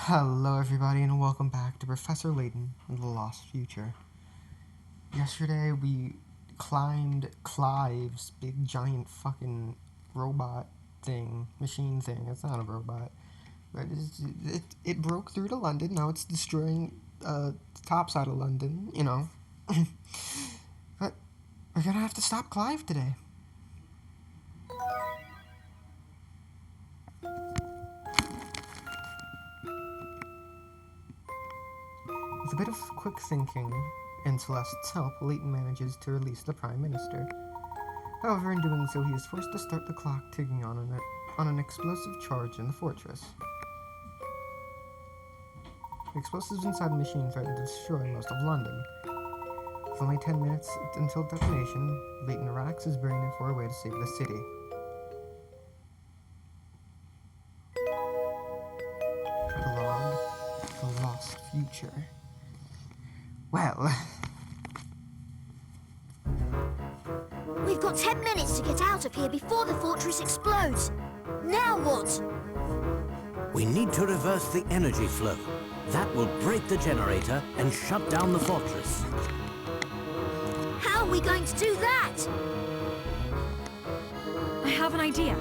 Hello everybody and welcome back to Professor Layton and the Lost Future. Yesterday we climbed Clive's big giant fucking robot thing, machine thing. It's not a robot. But it broke through to London. Now it's destroying the top side of London, you know. But we're gonna have to stop Clive today. With a bit of quick thinking and Celeste's help, Layton manages to release the Prime Minister. However, in doing so, he is forced to start the clock ticking on an explosive charge in the fortress. The explosives inside the machine threaten to destroy most of London. With only 10 minutes until detonation, Layton racks his brain for a way to save the city. Epilogue, the Lost Future. Well, we've got 10 minutes to get out of here before the fortress explodes. Now what? We need to reverse the energy flow. That will break the generator and shut down the fortress. How are we going to do that? I have an idea.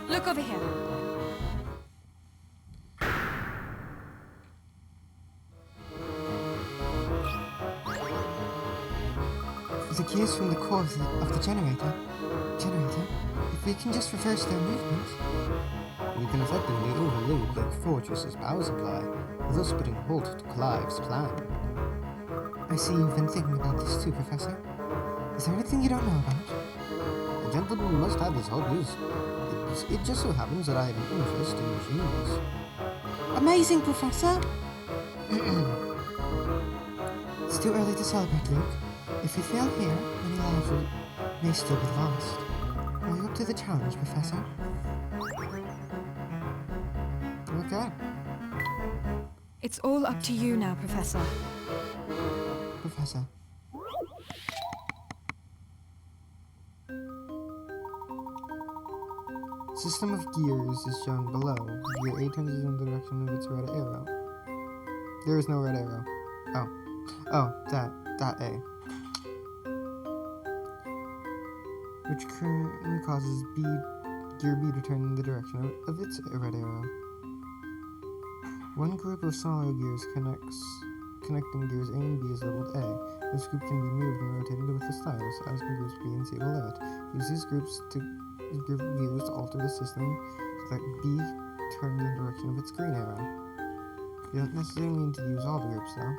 Look over here. the gears from the core of the generator, if we can just reverse their movements, we can effectively overload the fortress's power supply, thus putting a halt to Clive's plan. I see you've been thinking about this too, Professor. Is there anything you don't know about? A gentleman must have his hobbies. It just so happens that I have an interest in machines. Amazing, Professor! It's too early to celebrate, Luke. If we fail here, many lives may still be lost. Are you up to the challenge, Professor? Okay. It's all up to you now, Professor. Professor. System of gears is shown below. Gear A turns in the direction of its red arrow. There is no red arrow. Oh, that A. Which currently causes gear B to turn in the direction of its red arrow. One group of smaller gears connecting gears A and B is labeled A. This group can be moved and rotated with the stylus, as can groups B and C below it. Use these groups of gears to alter the system so that B turns in the direction of its green arrow. You don't necessarily need to use all the groups though.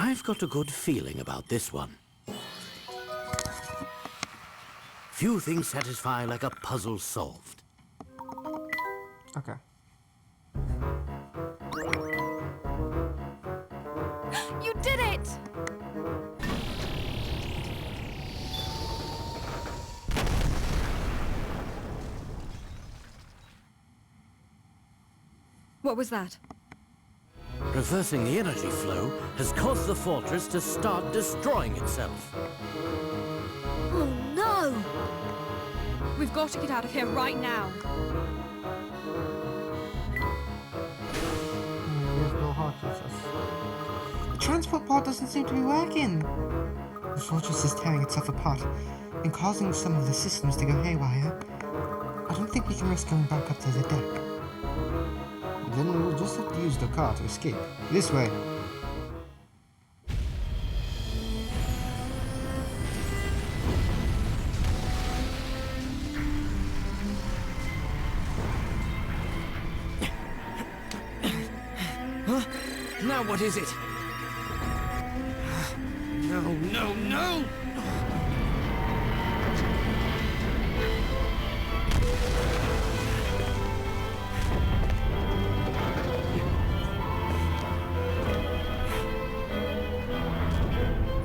I've got a good feeling about this one. Few things satisfy like a puzzle solved. Okay. You did it! What was that? Reversing the energy flow has caused the fortress to start destroying itself. Oh no! We've got to get out of here right now. We have no heart with us. The transport pod doesn't seem to be working. The fortress is tearing itself apart and causing some of the systems to go haywire. I don't think we can risk going back up to the deck. Then we will just have to use the car to escape. This way. Huh? Now what is it? No, no, no!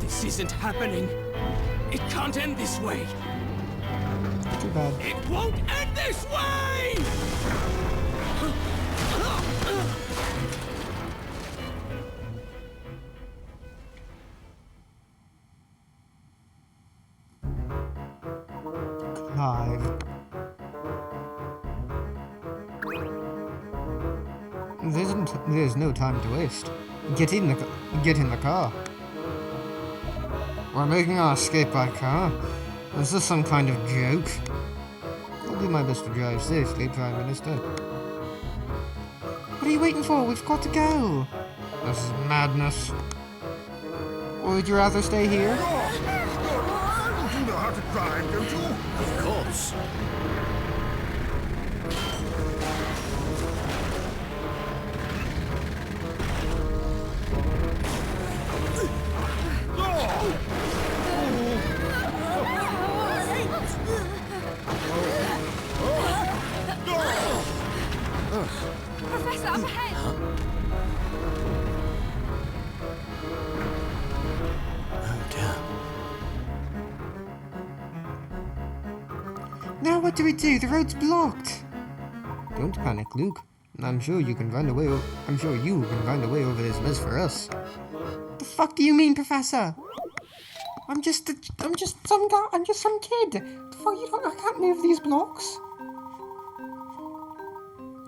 This isn't happening. It can't end this way. Too bad. It won't end this way! Clive. There's no time to waste. Get in the car. We're making our escape by car. Is this some kind of joke? I'll do my best to drive safely, Prime Minister. What are you waiting for? We've got to go. This is madness. Or would you rather stay here? You know how to drive, don't you? Of course. Professor, up ahead! Oh dear. Now what do we do? The road's blocked. Don't panic, Luke. I'm sure you can find a way. I'm sure you can find a way over this mess for us. The fuck do you mean, Professor? I'm just some guy. I'm just some kid. The fuck you don't? I can't move these blocks.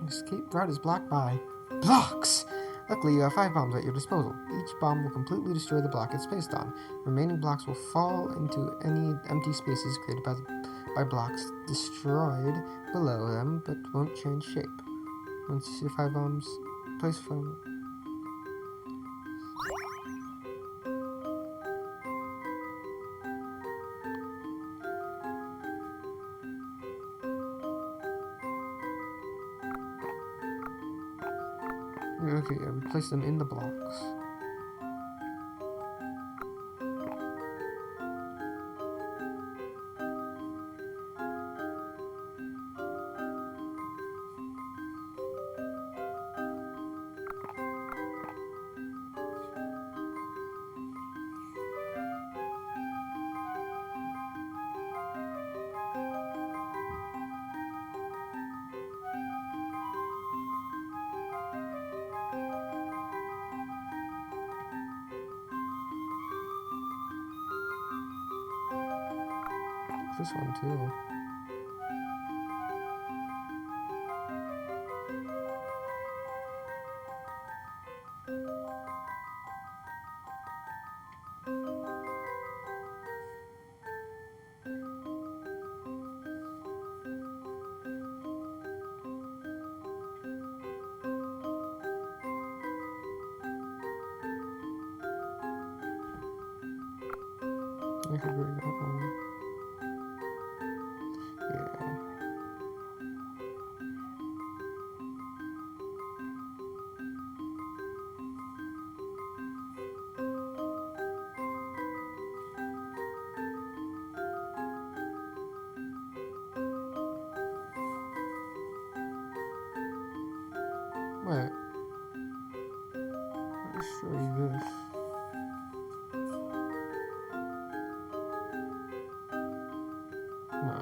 Escape route is blocked by blocks. Luckily, you have 5 bombs at your disposal. Each bomb will completely destroy the block it's placed on. Remaining blocks will fall into any empty spaces created by blocks destroyed below them, but won't change shape. Once you see 5 bombs placed from... Okay, yeah, we place them in the blocks. This one too. I could bring that one. Yeah. Wait. Let's show you this. No.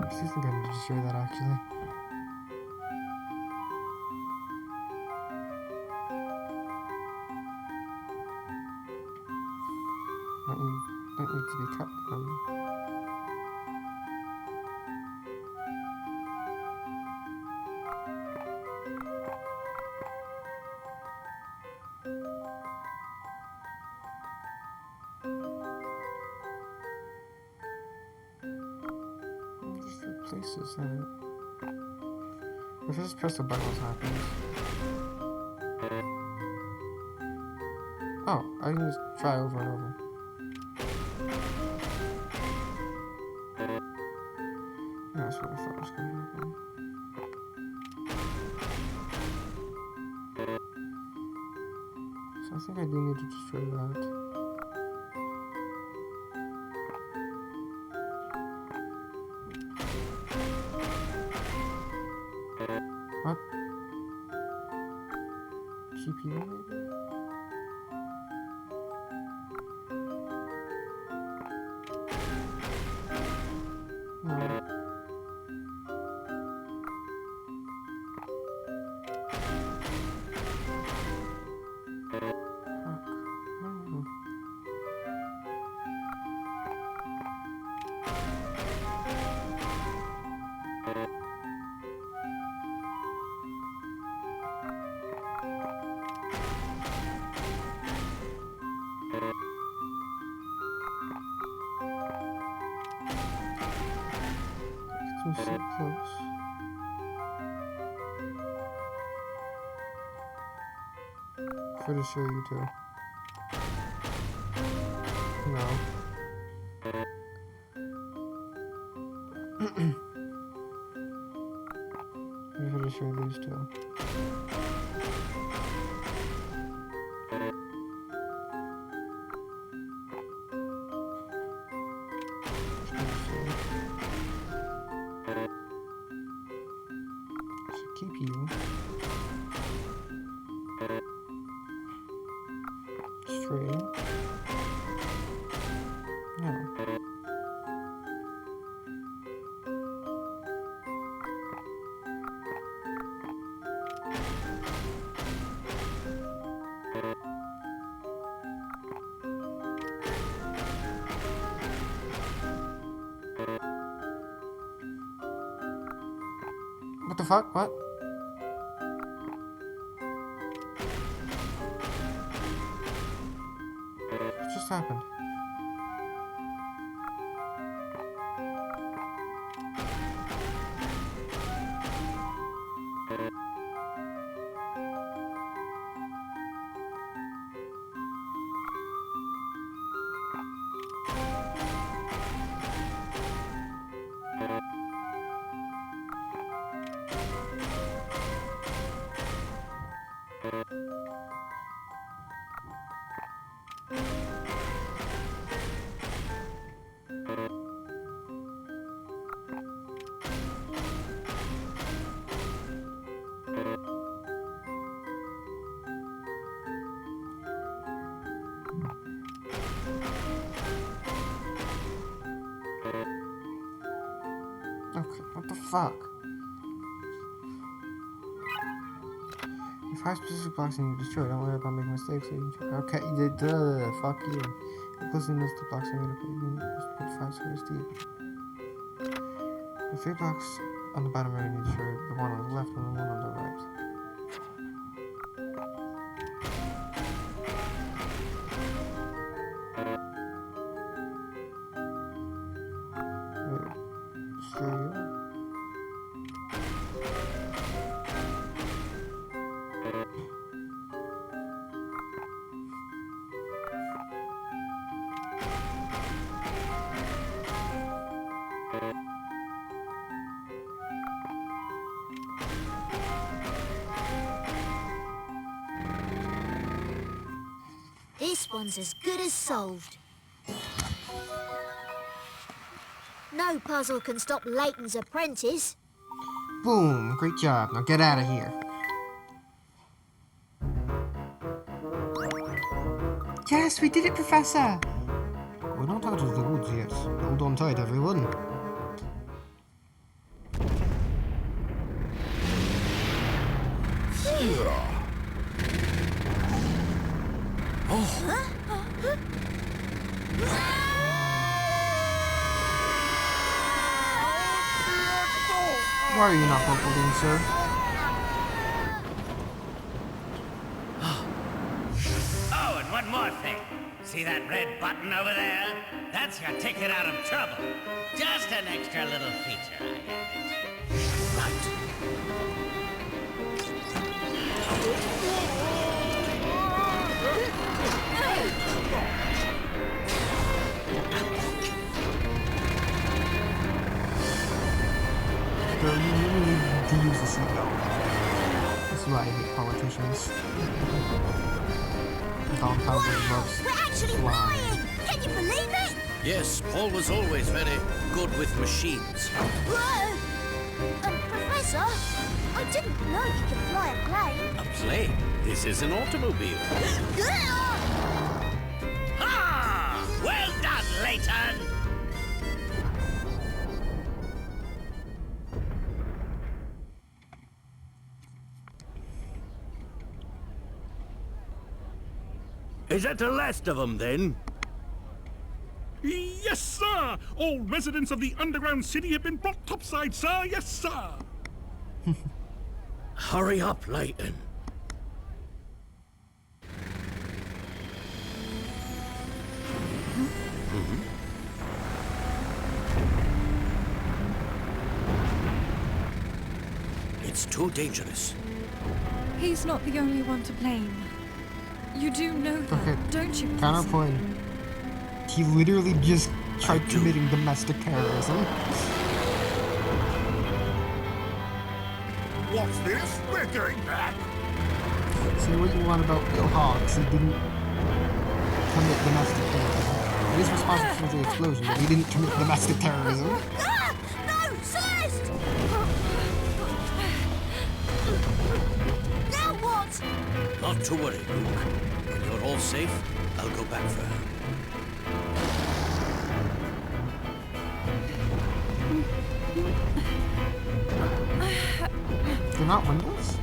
I think I'm going to destroy that actually. That needs to be cut. Just replaces that. If I just press the button, what happens? Oh, I can just try over and over. That's what I thought was going to happen. So I think I do need to destroy that. What? GPU maybe? No. It's so close. For to show you too. No. I'm going to show these two. Keep you straight. No. What the fuck? What? What just happened? Okay, what the fuck? If 5 specific blocks need to be destroyed, don't worry about making mistakes. So you can okay, duh, fuck you. If closely knows the blocks are made up, you must put 5 squares deep. The 3 blocks on the bottom row need to destroy the one on the left and the one on the right. Destroy you. This one's as good as solved. No puzzle can stop Layton's apprentice. Boom! Great job. Now get out of here. Yes, we did it, Professor! We're not out of the woods yet. Hold on tight, everyone. Why are you not buckled in, sir? Oh, and one more thing. See that red button over there? That's your ticket out of trouble. Just an extra little feature I added. Right. Girl, you really need to use the seatbelt. That's why I hate politicians. Wow! We're actually flying! Can you believe it? Yes, Paul was always very good with machines. Whoa! Professor, I didn't know you could fly a plane. A plane? This is an automobile. Ha! Well done, Layton! Is that the last of them, then? Yes, sir! All residents of the underground city have been brought topside, sir! Yes, sir! Hurry up, Layton. It's too dangerous. He's not the only one to blame. You do know that, Okay, don't you, Professor? counterpoint. He literally just tried do. committing domestic terrorism. What's this? We're going back! Say what you want about Bill Hawks, he didn't commit domestic terrorism. He is responsible for the explosion, but he didn't commit domestic terrorism. Ah! No! Celeste! Now what? Not to worry, Luke. When you're all safe, I'll go back for her. They're not windows?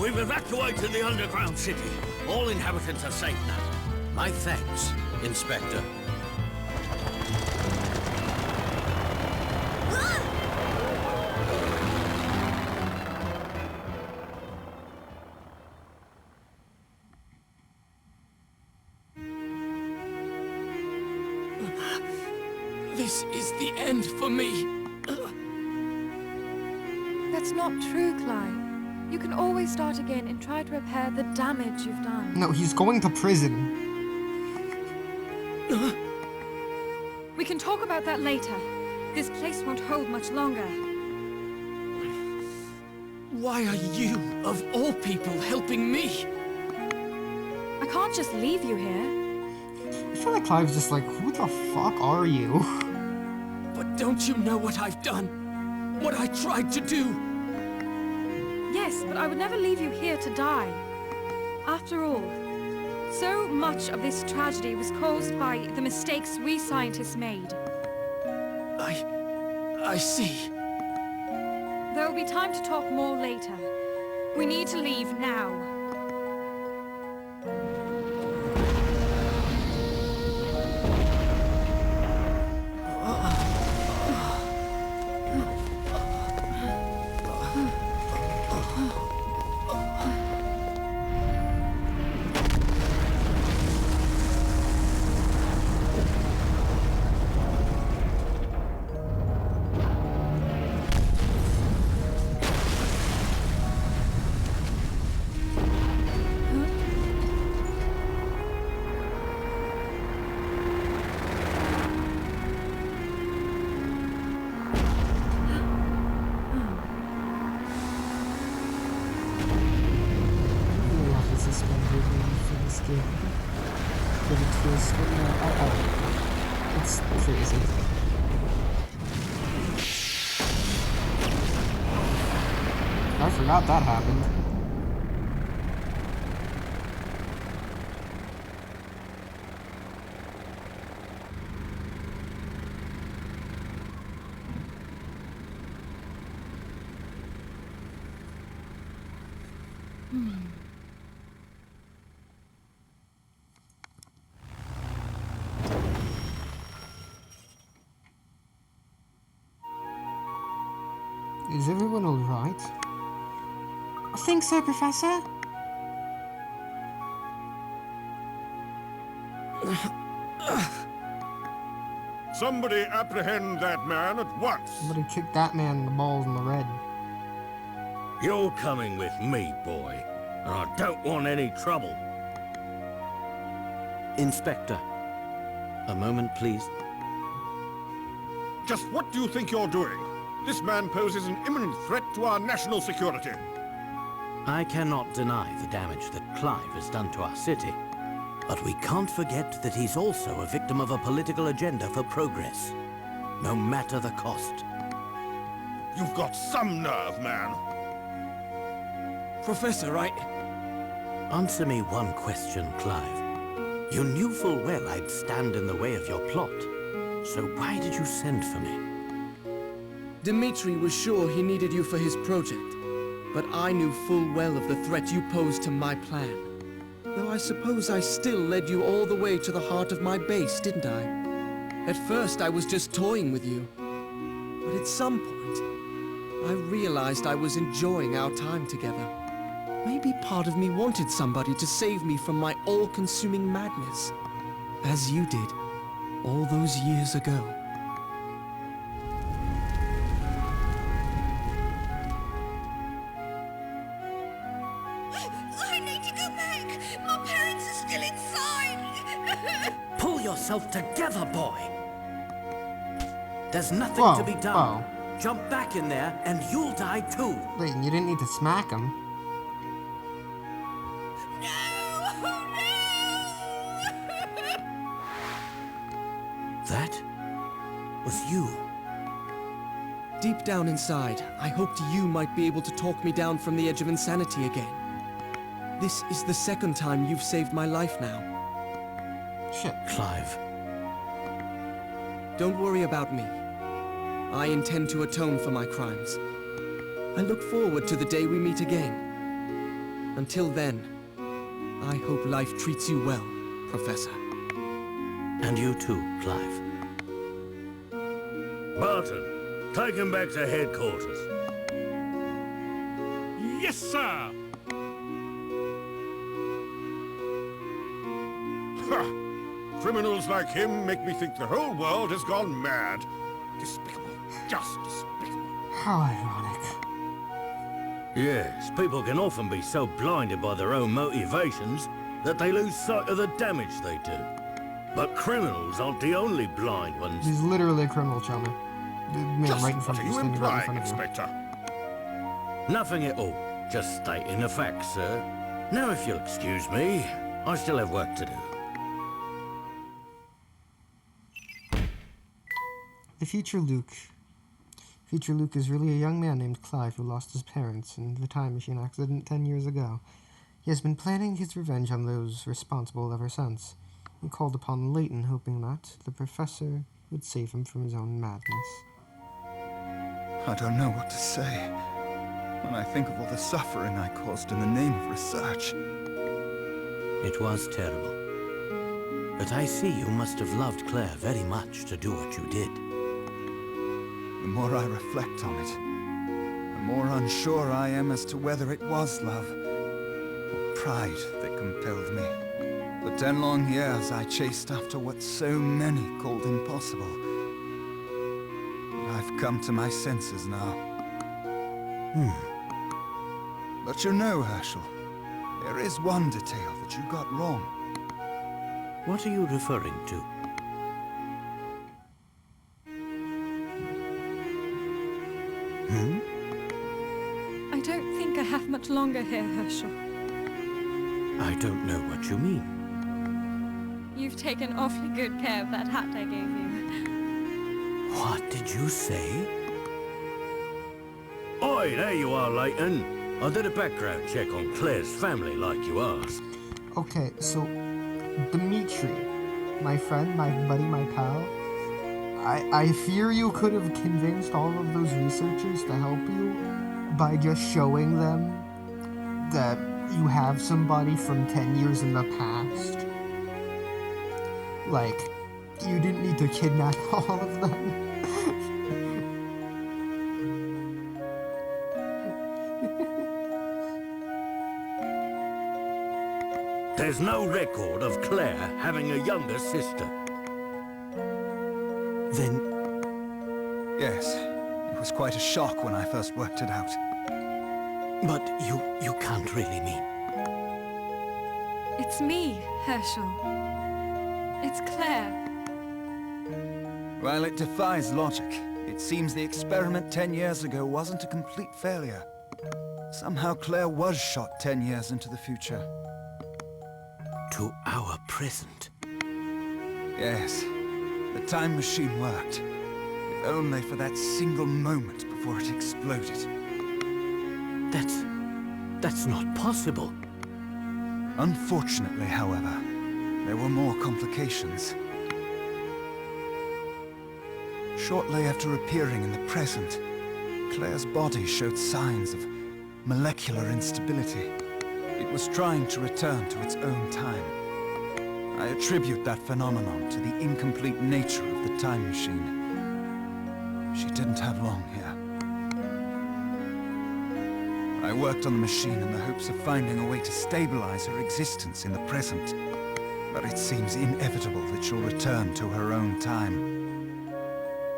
We've evacuated the underground city. All inhabitants are safe now. My thanks, Inspector. This is the end for me. That's not true, Clyde. You can always start again and try to repair the damage you've done. No, he's going to prison. We can talk about that later. This place won't hold much longer. Why are you, of all people, helping me? I can't just leave you here. I feel like Clive's just like, who the fuck are you? But don't you know what I've done? What I tried to do? Yes, but I would never leave you here to die. After all, so much of this tragedy was caused by the mistakes we scientists made. I see. There will be time to talk more later. We need to leave now. this. It's crazy. I forgot that happened. Is everyone alright? I think so, Professor. Somebody apprehend that man at once. Somebody kicked that man in the balls in the red. You're coming with me, boy. And I don't want any trouble. Inspector, a moment, please. Just what do you think you're doing? This man poses an imminent threat to our national security. I cannot deny the damage that Clive has done to our city. But we can't forget that he's also a victim of a political agenda for progress. No matter the cost. You've got some nerve, man. Professor, Answer me one question, Clive. You knew full well I'd stand in the way of your plot. So why did you send for me? Dmitri was sure he needed you for his project, but I knew full well of the threat you posed to my plan. Though I suppose I still led you all the way to the heart of my base, didn't I? At first I was just toying with you, but at some point, I realized I was enjoying our time together. Maybe part of me wanted somebody to save me from my all-consuming madness, as you did all those years ago. I need to go back. My parents are still inside. Pull yourself together, boy! There's nothing Whoa, to be done. whoa. Jump back in there and you'll die too. Layton, you didn't need to smack him. That was you. Deep down inside, I hoped you might be able to talk me down from the edge of insanity again. This is the second time you've saved my life now. Shit. Clive. Don't worry about me. I intend to atone for my crimes. I look forward to the day we meet again. Until then, I hope life treats you well, Professor. And you too, Clive. Barton, take him back to headquarters. Yes, sir. Ha! Criminals like him make me think the whole world has gone mad. Despicable. Just despicable. How ironic. Yes, people can often be so blinded by their own motivations that they lose sight of the damage they do. But criminals aren't the only blind ones. He's literally a criminal, Chelmer. The man Just right in front what of are you, you standing right in implying, front of you. Inspector? Nothing at all. Just stating the facts, sir. Now, if you'll excuse me, I still have work to do. The future Luke. Future Luke is really a young man named Clive who lost his parents in the time machine accident 10 years ago. He has been planning his revenge on those responsible ever since. He called upon Layton, hoping that the professor would save him from his own madness. I don't know what to say when I think of all the suffering I caused in the name of research. It was terrible. But I see you must have loved Claire very much to do what you did. The more I reflect on it, the more unsure I am as to whether it was love or pride that compelled me. For 10 long years I chased after what so many called impossible. But I've come to my senses now. But you know, Herschel, there is one detail that you got wrong. What are you referring to? I don't think I have much longer here, Herschel. I don't know what you mean. You've taken awfully good care of that hat I gave you. What did you say? Oi, there you are, Layton. I did a background check on Claire's family like you asked. Okay, so Dimitri, my friend, my buddy, my pal, I fear you could have convinced all of those researchers to help you by just showing them that you have somebody from 10 years in the past. Like, you didn't need to kidnap all of them. There's no record of Claire having a younger sister. Then Yes, it was quite a shock when I first worked it out. but you can't really mean. It's me, Herschel. It's Claire. While it defies logic, it seems the experiment 10 years ago wasn't a complete failure. Somehow Claire was shot 10 years into the future. To our present. Yes, the time machine worked. If only for that single moment before it exploded. That's not possible. Unfortunately, however, there were more complications. Shortly after appearing in the present, Claire's body showed signs of molecular instability. It was trying to return to its own time. I attribute that phenomenon to the incomplete nature of the time machine. She didn't have long here. I worked on the machine in the hopes of finding a way to stabilize her existence in the present. But it seems inevitable that she'll return to her own time.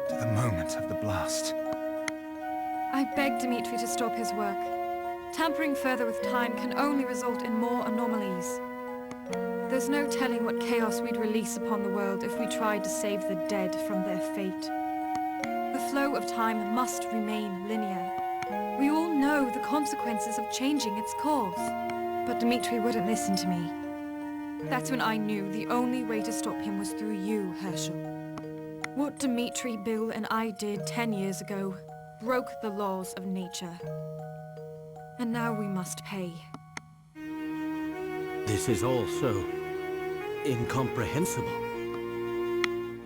To the moment of the blast. I begged Dimitri to stop his work. Tampering further with time can only result in more anomalies. There's no telling what chaos we'd release upon the world if we tried to save the dead from their fate. The flow of time must remain linear. We all know the consequences of changing its course. But Dimitri wouldn't listen to me. That's when I knew the only way to stop him was through you, Herschel. What Dimitri, Bill, and I did 10 years ago broke the laws of nature. And now we must pay. This is all so incomprehensible.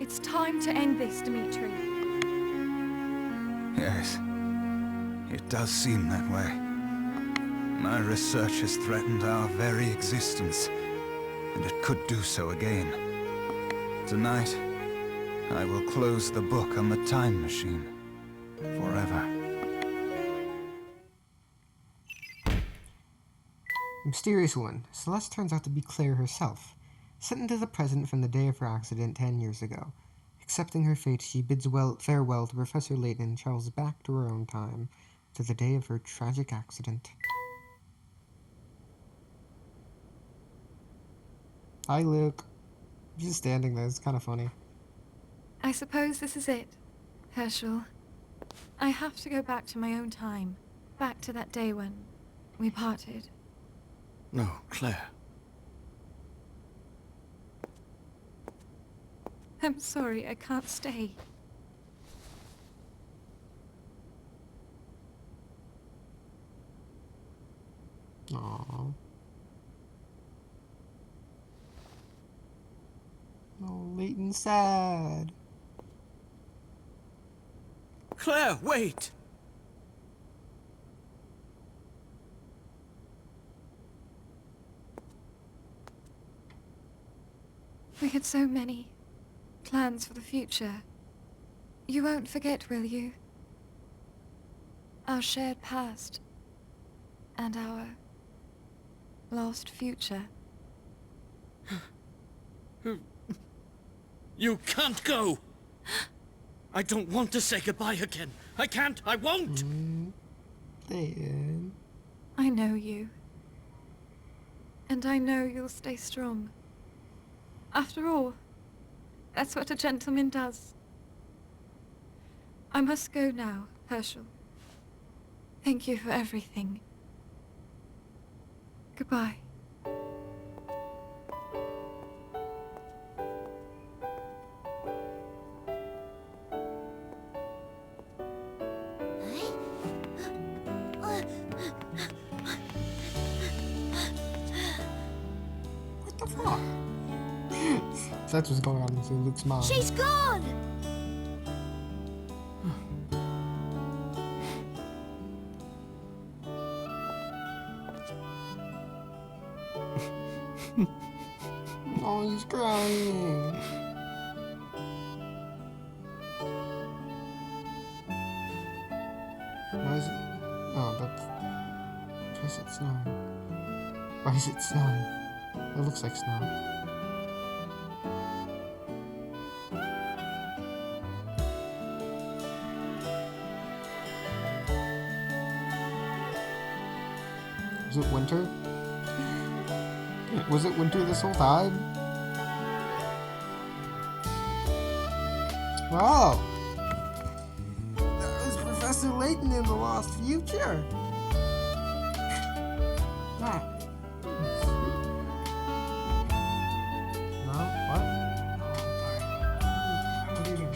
It's time to end this, Dimitri. Yes, it does seem that way. My research has threatened our very existence, and it could do so again. Tonight, I will close the book on the time machine. Forever. Mysterious one. Celeste turns out to be Claire herself, sent into the present from the day of her accident 10 years ago. Accepting her fate, she bids farewell to Professor Layton and travels back to her own time, to the day of her tragic accident. Hi, Luke. Just standing there. It's kind of funny. I suppose this is it, Herschel. I have to go back to my own time. Back to that day when we parted. No, Claire. I'm sorry, I can't stay. Aww. Oh, Layton's sad. Claire, wait! We had so many plans for the future. You won't forget, will you? Our shared past. And our lost future. You can't go! I don't want to say goodbye again. I can't, I won't! Layton. I know you. And I know you'll stay strong. After all, that's what a gentleman does. I must go now, Herschel. Thank you for everything. Goodbye. that's what's going on with Luke's mom. She's gone! Oh, he's crying. Why is it? Oh, that's... Why is it snowing? Why is it snowing? It looks like snow. Is it winter? Was it winter this whole time? Wow! That was Professor Layton in the Lost Future! Ah. No? What? What are you doing?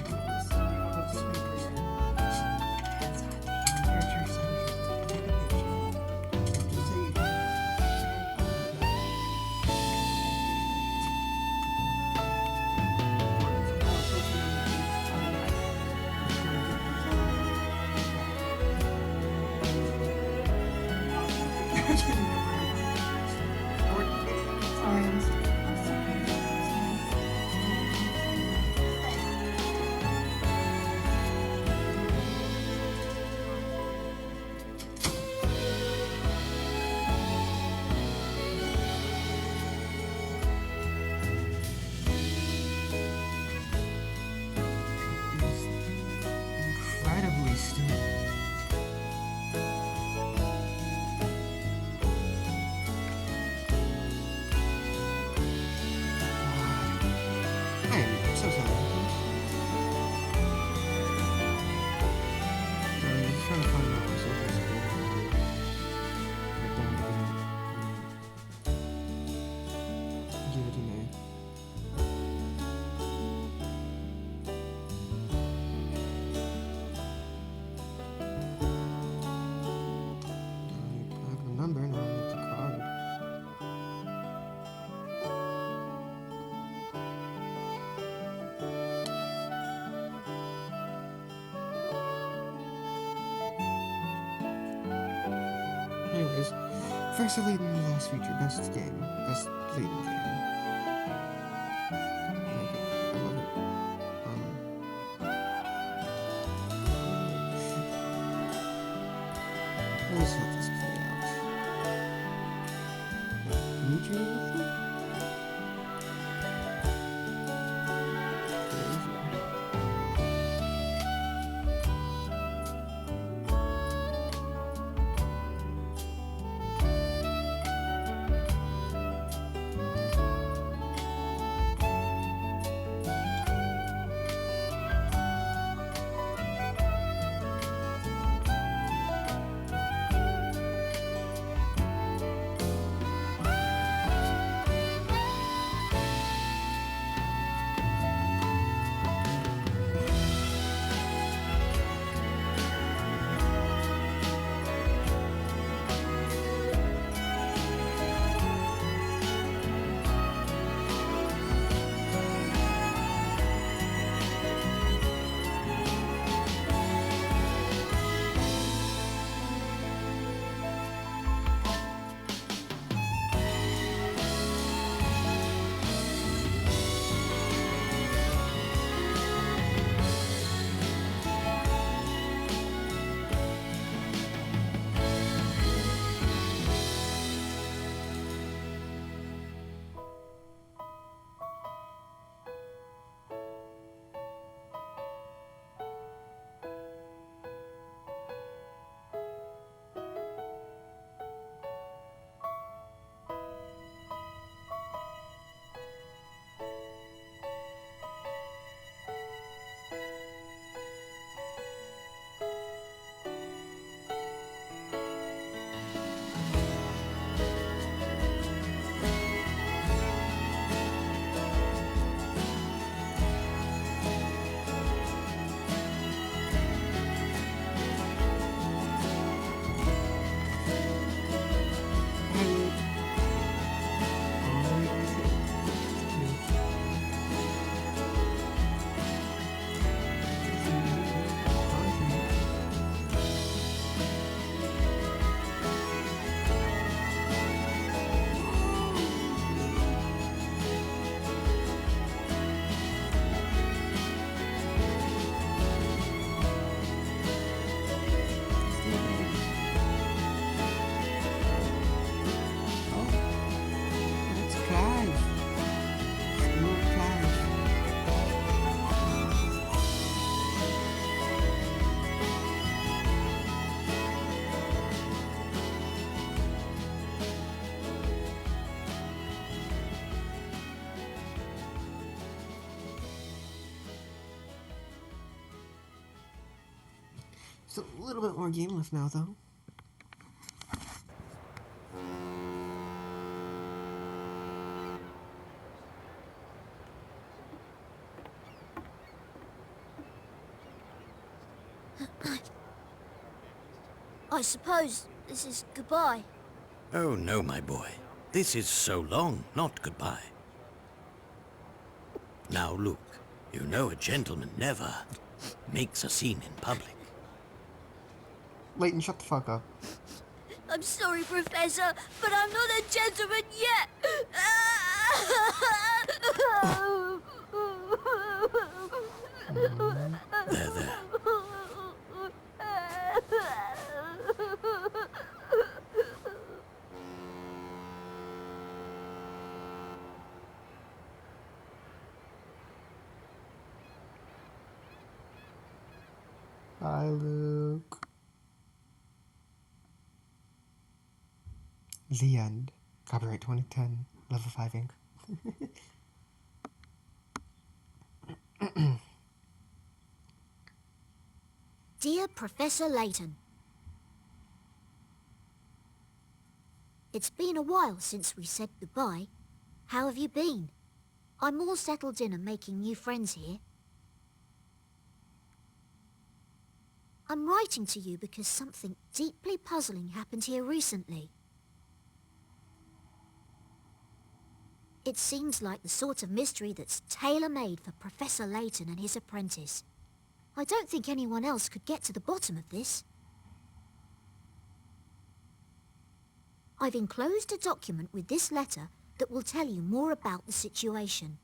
Incredibly stupid. I am so sorry. I'm just trying to find out my social security. Right down to the... Give it to me. I have the number, now I need the card. Anyways, first a Layton in the Lost Future, best game, best Layton game. I like it. I love it. Let's let this play out. Dimitri with it? Where is he? Just a little bit more game left now, though. I suppose this is goodbye. Oh no, my boy. This is so long, not goodbye. Now, Luke, you know a gentleman never makes a scene in public. Layton, shut the fuck up. I'm sorry, Professor, but I'm not a gentleman yet. There. Bye, Luke. The end. Copyright 2010. Level 5 Inc. Dear Professor Layton, it's been a while since we said goodbye. How have you been? I'm all settled in and making new friends here. I'm writing to you because something deeply puzzling happened here recently. It seems like the sort of mystery that's tailor-made for Professor Layton and his apprentice. I don't think anyone else could get to the bottom of this. I've enclosed a document with this letter that will tell you more about the situation.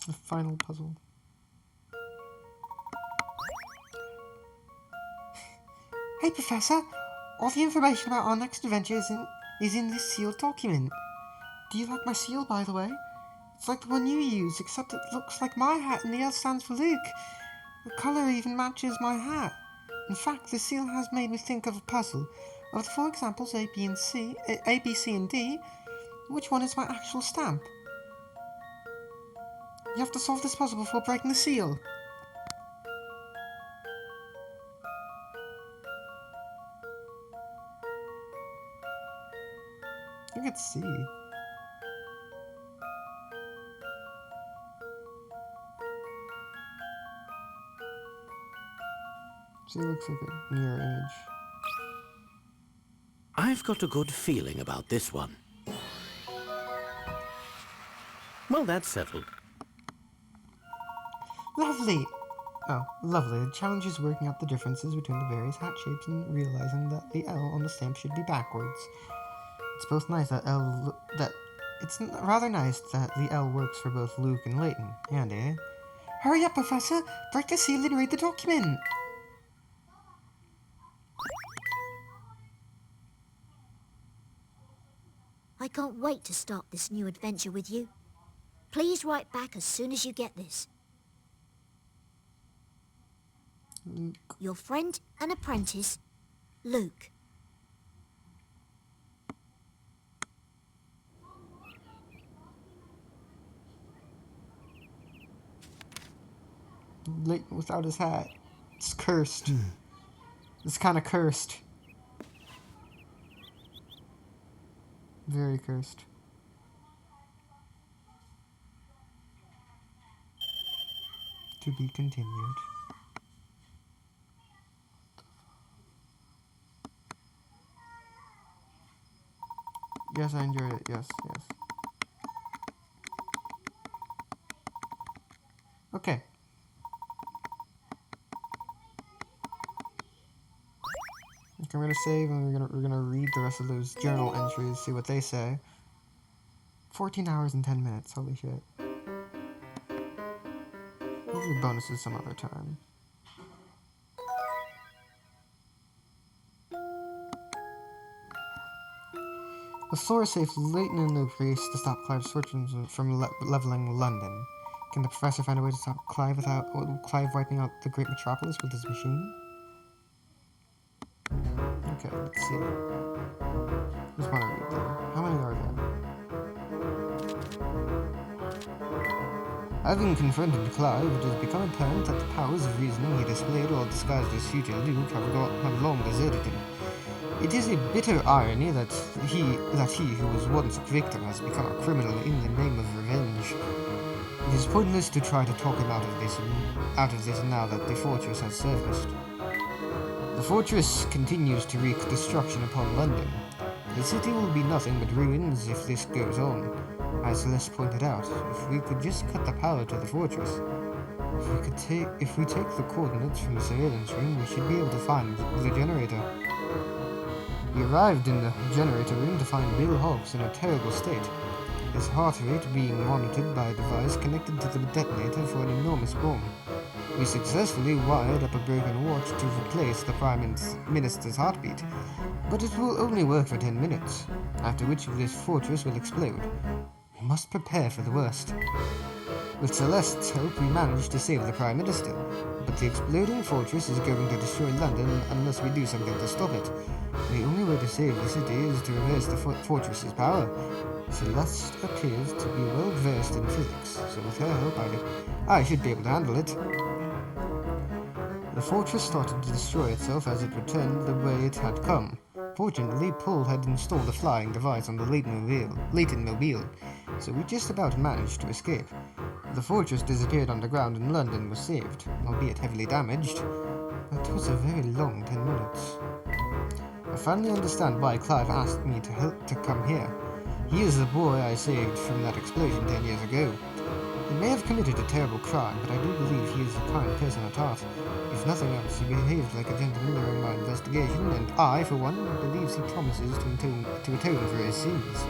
The final puzzle. Hey, Professor! All the information about our next adventure is in this sealed document. Do you like my seal, by the way? It's like the one you use, except it looks like my hat and the L stands for Luke. The colour even matches my hat. In fact, the seal has made me think of a puzzle. Of the 4 examples, A, B, C, and D, which one is my actual stamp? You have to solve this puzzle before breaking the seal. You can see. See, it looks like a mirror image. I've got a good feeling about this one. Well, that's settled. Lovely! Oh, lovely. The challenge is working out the differences between the various hat shapes and realizing that the L on the stamp should be backwards. It's both nice that it's rather nice that the L works for both Luke and Layton. Handy, eh? Hurry up, Professor! Break the seal and read the document! I can't wait to start this new adventure with you. Please write back as soon as you get this. Luke. Your friend and apprentice, Luke. Layton without his hat. It's cursed. It's kind of cursed. Very cursed. To be continued. Yes, I enjoyed it. Yes. Okay. Okay, we're gonna save and we're gonna read the rest of those journal entries, see what they say. 14 hours and 10 minutes, holy shit. We'll do bonuses some other time. The floor safe Layton and Luke raced to stop Clive's fortunes from leveling London. Can the professor find a way to stop Clive without Clive wiping out the great metropolis with his machine? Okay, let's see. Just want to read them. How many are there? Having confronted Clive, it has become apparent that the powers of reasoning he displayed while disguised as future Luke have long deserted him. It is a bitter irony that he who was once a victim has become a criminal in the name of revenge. It is pointless to try to talk him out of this now that the fortress has surfaced. The fortress continues to wreak destruction upon London. The city will be nothing but ruins if this goes on. As Celeste pointed out, if we could just cut the power to the fortress, if we take the coordinates from the surveillance room, we should be able to find the generator. We arrived in the generator room to find Bill Hawks in a terrible state, his heart rate being monitored by a device connected to the detonator for an enormous bomb. We successfully wired up a broken watch to replace the Prime Minister's heartbeat, but it will only work for 10 minutes, after which this fortress will explode. We must prepare for the worst. With Celeste's help, we managed to save the Prime Minister, but the exploding fortress is going to destroy London unless we do something to stop it. The only way to save the city is to reverse the fortress's power. Celeste appears to be well versed in physics, so with her help I should be able to handle it. The fortress started to destroy itself as it returned the way it had come. Fortunately, Paul had installed a flying device on the Layton mobile, so we just about managed to escape. The fortress disappeared underground and London was saved, albeit heavily damaged, but it was a very long 10 minutes. I finally understand why Clive asked me to come here. He is the boy I saved from that explosion 10 years ago. He may have committed a terrible crime, but I do believe he is a kind person at heart. If nothing else, he behaved like a gentleman during my investigation, and I, for one, believes he promises to atone for his sins.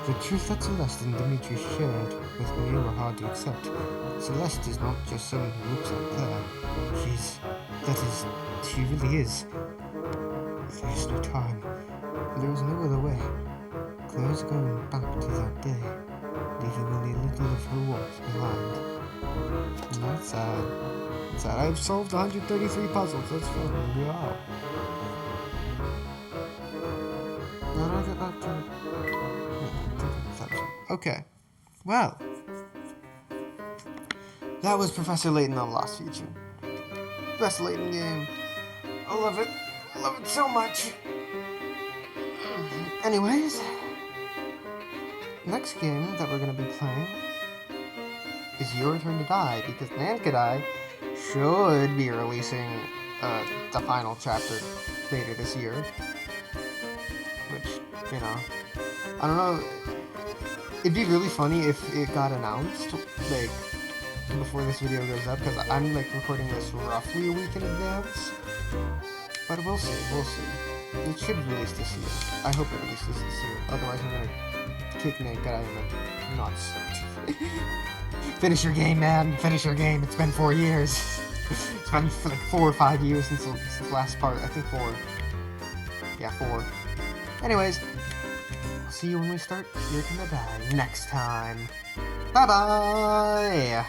The truth that Celeste and Dimitri shared with me were hard to accept. Celeste is not just someone who looks like Claire. She really is. There is no time. There is no other way. Claire's going back to that day, leaving only a little of her warmth behind. And that's sad. It's sad. I've solved 133 puzzles. Let's fucking go. How do I get back to... Okay. Well. That was Professor Layton on Lost Future. Best Layton game. I love it. I love it so much. Anyways, next game that we're going to be playing is Your Turn to Die, because Nankadai should be releasing the final chapter later this year. Which, you know, I don't know, it'd be really funny if it got announced, like, before this video goes up, because I'm, like, recording this roughly a week in advance. But we'll see, we'll see. It should release this year. I hope it releases this year. Otherwise, I'm gonna kick Nankadai in the nuts. Finish your game, man. Finish your game. It's been 4 years. It's been like 4 or 5 years since the last part. I think 4. Yeah, 4. Anyways, I'll see you when we start Your Turn to Die next time. Bye-bye!